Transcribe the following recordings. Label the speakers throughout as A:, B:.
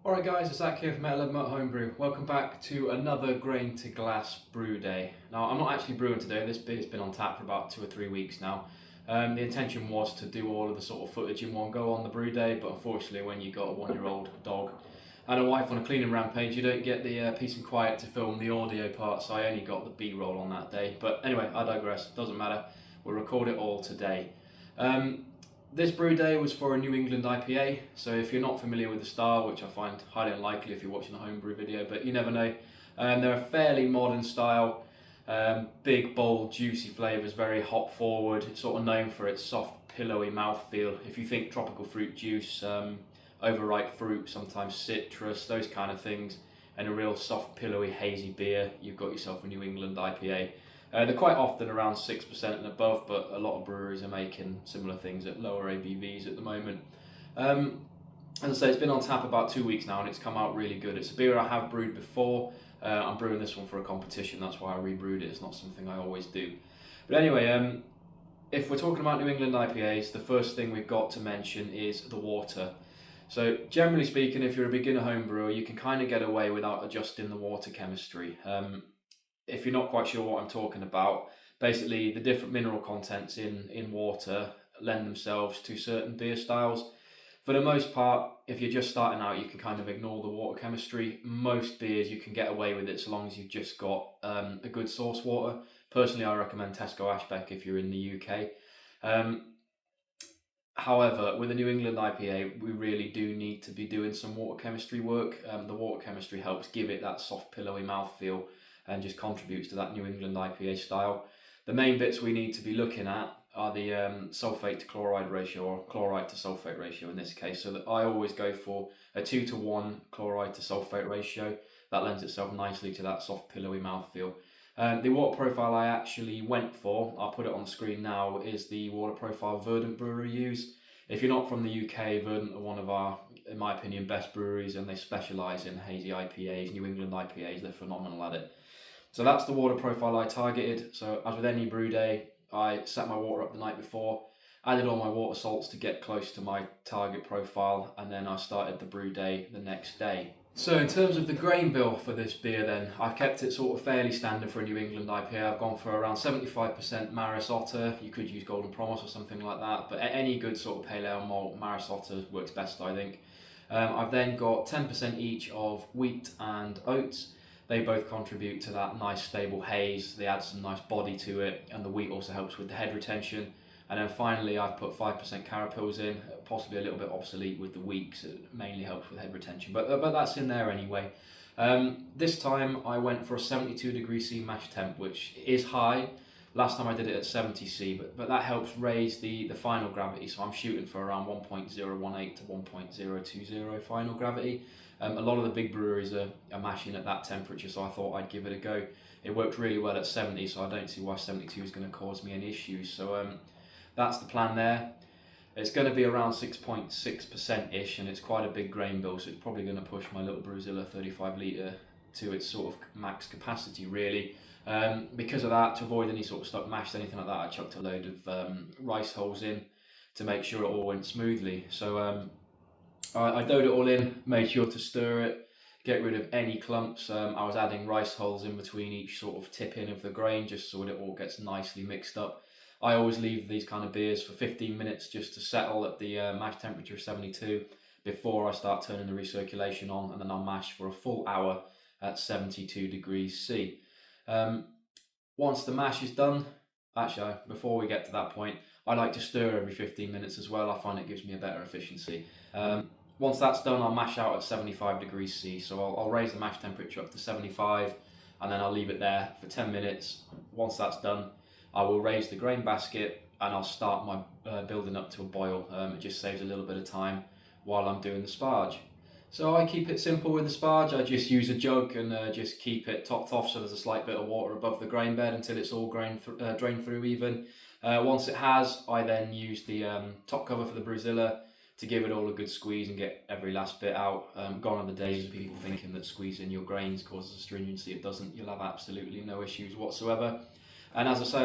A: Alright guys, it's Zach here from Homebrew. Welcome back to another grain to glass brew day. Now I'm not actually brewing today, this beer's been on tap for about 2 or 3 weeks now. The intention was to do all of the sort of footage in one go on the brew day, but unfortunately when you got a 1-year-old dog and a wife on a cleaning rampage, you don't get the peace and quiet to film the audio part, so I only got the B-roll on that day. But anyway, I digress, doesn't matter, we'll record it all today. This brew day was for a New England IPA, so if you're not familiar with the style, which I find highly unlikely if you're watching a homebrew video, but you never know, they're a fairly modern style, big, bold, juicy flavours, very hop forward. It's sort of known for its soft, pillowy mouthfeel. If you think tropical fruit juice, overripe fruit, sometimes citrus, those kind of things, and a real soft, pillowy, hazy beer, you've got yourself a New England IPA. They're quite often around 6% and above, but a lot of breweries are making similar things at lower ABVs at the moment. As I say, it's been on tap about 2 weeks now and it's come out really good. It's a beer I have brewed before. I'm brewing this one for a competition, that's why I rebrewed it. It's not something I always do. But anyway, if we're talking about New England IPAs, the first thing we've got to mention is the water. So generally speaking, if you're a beginner home brewer, you can kind of get away without adjusting the water chemistry. If you're not quite sure what I'm talking about, basically the different mineral contents in water lend themselves to certain beer styles. For the most part, if you're just starting out, you can kind of ignore the water chemistry. Most beers you can get away with it so long as you've just got a good source water. Personally, I recommend Tesco Ashbeck if you're in the UK. However, with a New England IPA, we really do need to be doing some water chemistry work. The water chemistry helps give it that soft, pillowy mouthfeel and just contributes to that New England IPA style. The main bits we need to be looking at are the sulfate to chloride ratio, or chloride to sulfate ratio in this case. So that I always go for a 2-to-1 chloride to sulfate ratio. That lends itself nicely to that soft, pillowy mouthfeel. The water profile I actually went for, I'll put it on the screen now, is the water profile Verdant Brewery use. If you're not from the UK, Verdant are one of our, in my opinion, best breweries, and they specialise in hazy IPAs, New England IPAs. They're phenomenal at it. So that's the water profile I targeted. So as with any brew day, I set my water up the night before, added all my water salts to get close to my target profile, and then I started the brew day the next day. So in terms of the grain bill for this beer then, I've kept it sort of fairly standard for a New England IPA. I've gone for around 75% Maris Otter. You could use Golden Promise or something like that, but any good sort of pale ale malt, Maris Otter works best, I think. I've then got 10% each of wheat and oats. They both contribute to that nice stable haze. They add some nice body to it, and the wheat also helps with the head retention. And then finally I've put 5% carapils in, possibly a little bit obsolete with the wheat because it mainly helps with head retention, but that's in there anyway. This time I went for a 72 degrees C mash temp, which is high. Last time I did it at 70 C, but that helps raise the final gravity, so I'm shooting for around 1.018 to 1.020 final gravity. A lot of the big breweries are mashing at that temperature, so I thought I'd give it a go. It worked really well at 70, so I don't see why 72 is going to cause me any issues. So that's the plan there. It's going to be around 6.6%-ish, and it's quite a big grain bill, so it's probably going to push my little Brewzilla 35 litre to its sort of max capacity, really. Because of that, to avoid any sort of stuck mash, anything like that, I chucked a load of rice hulls in to make sure it all went smoothly. So I doughed it all in, made sure to stir it, get rid of any clumps. I was adding rice hulls in between each sort of tip-in of the grain, just so it all gets nicely mixed up. I always leave these kind of beers for 15 minutes just to settle at the mash temperature of 72 before I start turning the recirculation on, and then I'll mash for a full hour at 72 degrees C. Once the mash is done, actually before we get to that point, I like to stir every 15 minutes as well. I find it gives me a better efficiency. Once that's done, I'll mash out at 75 degrees C. So I'll raise the mash temperature up to 75, and then I'll leave it there for 10 minutes. Once that's done, I will raise the grain basket and I'll start my building up to a boil. It just saves a little bit of time while I'm doing the sparge. So I keep it simple with the sparge. I just use a jug and just keep it topped off so there's a slight bit of water above the grain bed until it's all drained through even. Once it has, I then use the top cover for the Brewzilla to give it all a good squeeze and get every last bit out. Gone are the days of people thinking that squeezing your grains causes astringency. It doesn't. You'll have absolutely no issues whatsoever. And as I say,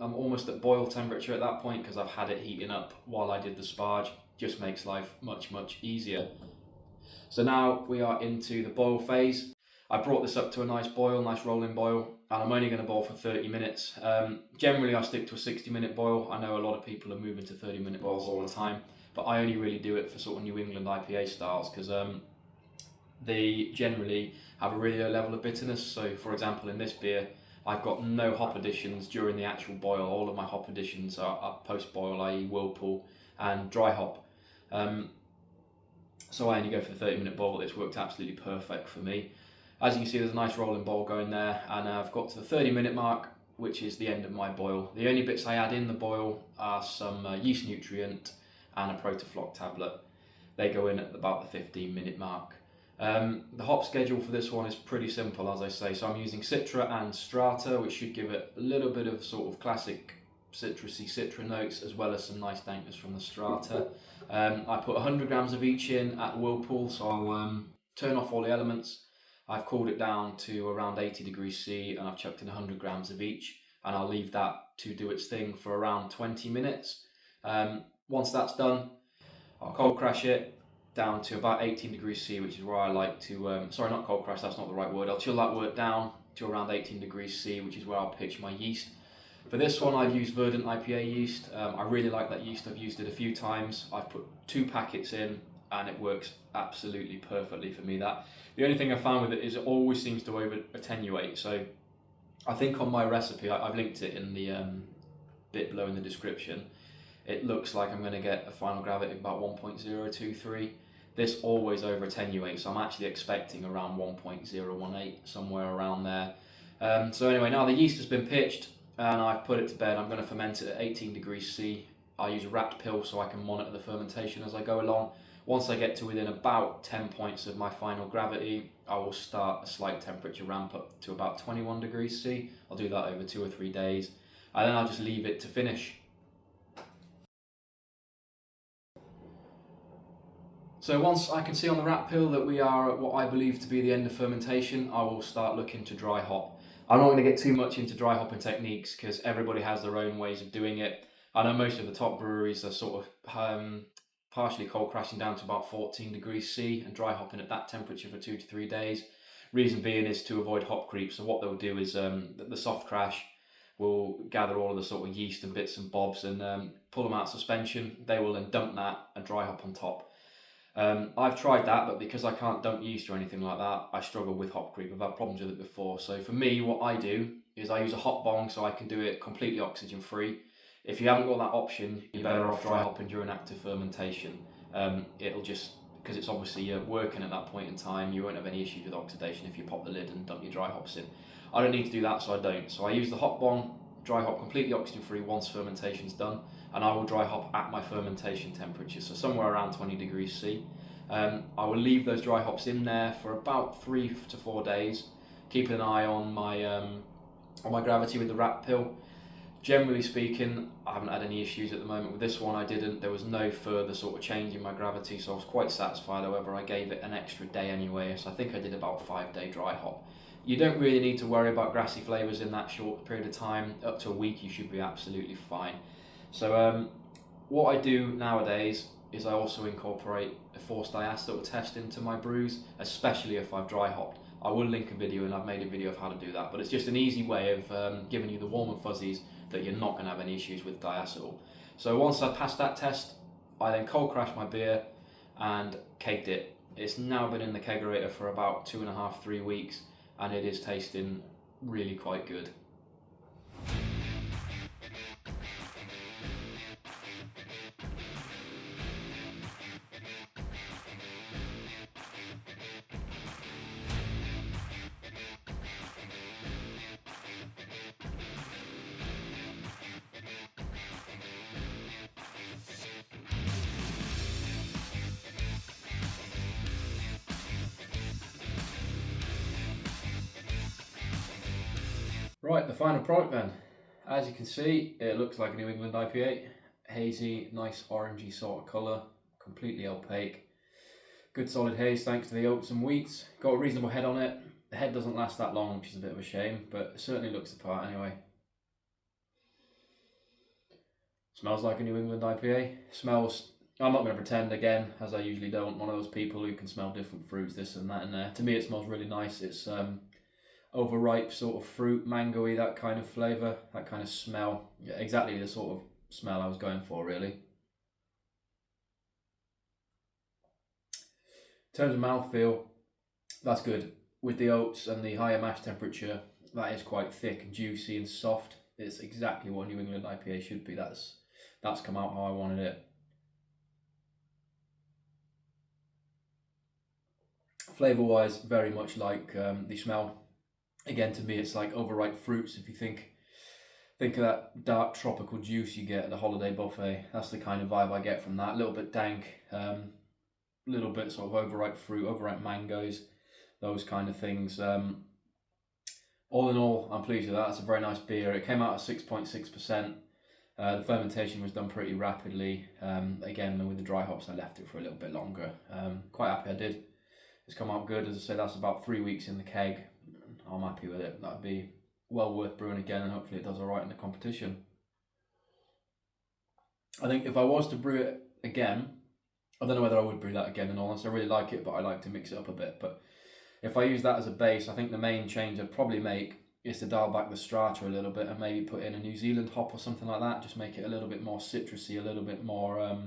A: I'm almost at boil temperature at that point because I've had it heating up while I did the sparge. Just makes life much, much easier. So now we are into the boil phase. I brought this up to a nice boil, nice rolling boil, and I'm only going to boil for 30 minutes. Generally I stick to a 60-minute boil. I know a lot of people are moving to 30-minute boils all the time, but I only really do it for sort of New England IPA styles because they generally have a really low level of bitterness. So for example, in this beer, I've got no hop additions during the actual boil. All of my hop additions are post-boil, i.e. whirlpool and dry hop. So I only go for the 30-minute boil. It's worked absolutely perfect for me. As you can see, there's a nice rolling boil going there, and I've got to the 30-minute mark, which is the end of my boil. The only bits I add in the boil are some yeast nutrient and a protofloc tablet. They go in at about the 15-minute mark. The hop schedule for this one is pretty simple, as I say. So I'm using Citra and Strata, which should give it a little bit of sort of classic citrusy Citra notes, as well as some nice dankness from the Strata. I put 100 grams of each in at whirlpool, so I'll turn off all the elements. I've cooled it down to around 80 degrees C, and I've chucked in 100 grams of each, and I'll leave that to do its thing for around 20 minutes. Once that's done, I'll cold crash it down to about 18 degrees C, which is where I like to, sorry, not cold crash, that's not the right word. I'll chill that wort down to around 18 degrees C, which is where I'll pitch my yeast. For this one, I've used Verdant IPA yeast. I really like that yeast. I've used it a few times. I've put 2 packets in, and it works absolutely perfectly for me. The only thing I found with it is it always seems to over attenuate. So I think on my recipe, I've linked it in the bit below in the description. It looks like I'm going to get a final gravity of about 1.023. This always over attenuates, so I'm actually expecting around 1.018, somewhere around there. So anyway, now the yeast has been pitched and I've put it to bed. I'm going to ferment it at 18 degrees C. I use a wrapped pill so I can monitor the fermentation as I go along. Once I get to within about 10 points of my final gravity, I will start a slight temperature ramp up to about 21 degrees C. I'll do that over 2 or 3 days, and then I'll just leave it to finish. So once I can see on the wrap pill that we are at what I believe to be the end of fermentation, I will start looking to dry hop. I'm not going to get too much into dry hopping techniques because everybody has their own ways of doing it. I know most of the top breweries are sort of partially cold crashing down to about 14 degrees C and dry hopping at that temperature for 2 to 3 days. Reason being is to avoid hop creep. So what they'll do is the soft crash will gather all of the sort of yeast and bits and bobs and pull them out of suspension. They will then dump that and dry hop on top. I've tried that, but because I can't dump yeast or anything like that, I struggle with hop creep. I've had problems with it before. So for me, what I do is I use a hop bong so I can do it completely oxygen free. If you haven't got that option, you're better off dry hopping during active fermentation. It'll just, because it's obviously working at that point in time, you won't have any issues with oxidation if you pop the lid and dump your dry hops in. I don't need to do that, so I don't. So I use the hop bong, dry hop completely oxygen free once fermentation's done, and I will dry hop at my fermentation temperature, so somewhere around 20 degrees C. I will leave those dry hops in there for about 3 to 4 days, keeping an eye on my gravity with the wrap pill. Generally speaking, I haven't had any issues at the moment. With this one I didn't. There was no further sort of change in my gravity, so I was quite satisfied. However, I gave it an extra day anyway, so I think I did about 5-day dry hop. You don't really need to worry about grassy flavours in that short period of time. Up to a week you should be absolutely fine. So what I do nowadays is I also incorporate a forced diacetyl test into my brews, especially if I've dry hopped. I will link a video, and I've made a video of how to do that, but it's just an easy way of giving you the warm and fuzzies that you're not going to have any issues with diacetyl. So once I passed that test, I then cold crashed my beer and kegged it. It's now been in the kegerator for about 2.5-3 weeks, and it is tasting really quite good. Right, the final product then. As you can see, it looks like a New England IPA. Hazy, nice orangey sort of colour, completely opaque. Good solid haze thanks to the oats and wheats. Got a reasonable head on it. The head doesn't last that long, which is a bit of a shame, but it certainly looks the part anyway. Smells like a New England IPA. Smells I'm not going to pretend again, as I usually don't. One of those people who can smell different fruits, this and that, and there. To me, it smells really nice. It's overripe sort of fruit, mangoey, that kind of flavour, that kind of smell. Yeah, exactly the sort of smell I was going for, really. In terms of mouthfeel, that's good. With the oats and the higher mash temperature, that is quite thick and juicy and soft. It's exactly what a New England IPA should be. That's come out how I wanted it. Flavour wise, very much like the smell. Again, to me, it's like overripe fruits. If you think of that dark tropical juice you get at the holiday buffet, that's the kind of vibe I get from that. A little bit dank, little bit sort of overripe fruit, overripe mangoes, those kind of things. All in all, I'm pleased with that. It's a very nice beer. It came out at 6.6%. The fermentation was done pretty rapidly. Again, with the dry hops, I left it for a little bit longer. Quite happy I did. It's come out good. As I say, that's about 3 weeks in the keg. I'm happy with it. That'd be well worth brewing again, and hopefully it does all right in the competition. I think if I was to brew it again, I don't know whether I would brew that again in all honesty. I really like it, but I like to mix it up a bit. But if I use that as a base, I think the main change I'd probably make is to dial back the Strata a little bit and maybe put in a New Zealand hop or something like that. Just make it a little bit more citrusy, a little bit more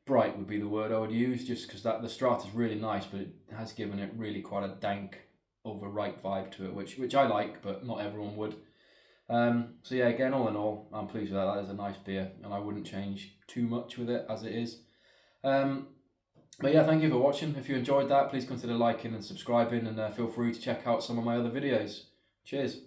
A: bright would be the word I would use, just because the Strata is really nice, but it has given it really quite a dank, overripe vibe to it, which I like, but not everyone would. So yeah, again, all in all, I'm pleased with that. That is a nice beer, and I wouldn't change too much with it as it is. But yeah, thank you for watching. If you enjoyed that, please consider liking and subscribing, and feel free to check out some of my other videos. Cheers.